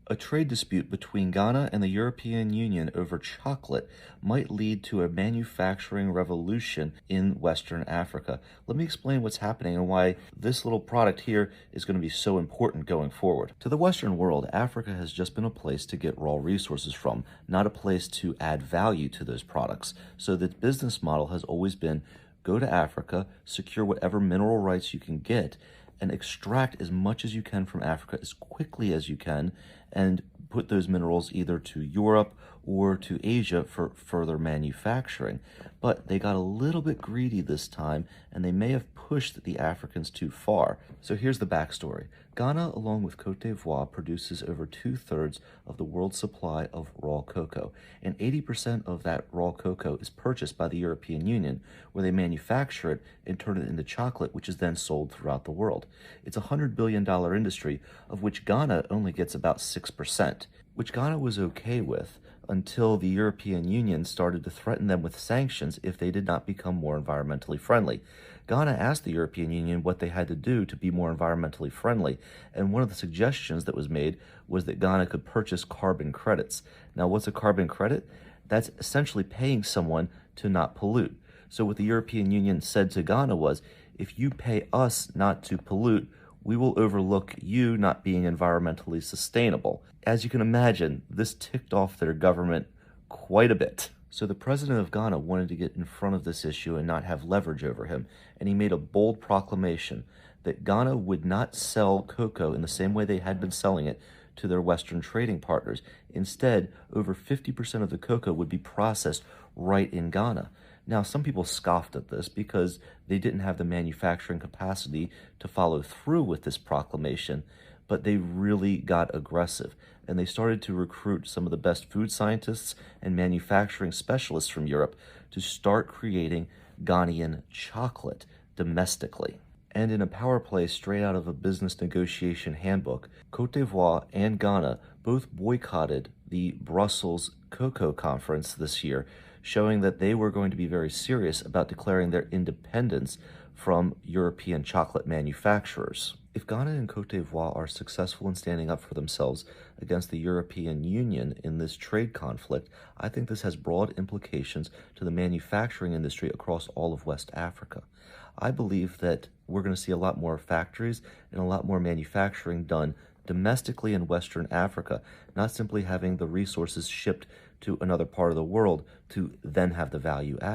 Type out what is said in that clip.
A trade dispute between Ghana and the European Union over chocolate might lead to a manufacturing revolution in Western Africa. Let me explain what's happening and why this little product here is going to be so important going forward. To the Western world, Africa has just been a place to get raw resources from, not a place to add value to those products. So the business model has always been go to Africa, secure whatever mineral rights you can get, and extract as much as you can from Africa as quickly as you can and put those minerals either to Europe or to Asia for further manufacturing. But they got a little bit greedy this time, and they may have pushed the Africans too far. So here's the backstory. Ghana, along with Cote d'Ivoire, produces over 2/3 of the world's supply of raw cocoa, and 80% of that raw cocoa is purchased by the European Union, where they manufacture it and turn it into chocolate, which is then sold throughout the world. It's a $100 billion industry, of which Ghana only gets about 6%, which Ghana was okay with until the European Union started to threaten them with sanctions if they did not become more environmentally friendly. Ghana asked the European Union what they had to do to be more environmentally friendly, and one of the suggestions that was made was that Ghana could purchase carbon credits. Now, what's a carbon credit? That's essentially paying someone to not pollute. So what the European Union said to Ghana was, if you pay us not to pollute, we will overlook you not being environmentally sustainable. As you can imagine, this ticked off their government quite a bit. So the president of Ghana wanted to get in front of this issue and not have leverage over him, and he made a bold proclamation that Ghana would not sell cocoa in the same way they had been selling it to their Western trading partners. Instead, over 50% of the cocoa would be processed right in Ghana. Now, some people scoffed at this because they didn't have the manufacturing capacity to follow through with this proclamation, but they really got aggressive, and they started to recruit some of the best food scientists and manufacturing specialists from Europe to start creating Ghanaian chocolate domestically. And in a power play straight out of a business negotiation handbook, Cote d'Ivoire and Ghana both boycotted the Brussels Cocoa Conference this year, showing that they were going to be very serious about declaring their independence from European chocolate manufacturers. If Ghana and Cote d'Ivoire are successful in standing up for themselves against the European Union in this trade conflict, I think this has broad implications to the manufacturing industry across all of West Africa. I believe that we're going to see a lot more factories and a lot more manufacturing done domestically in Western Africa, not simply having the resources shipped to another part of the world to then have the value added.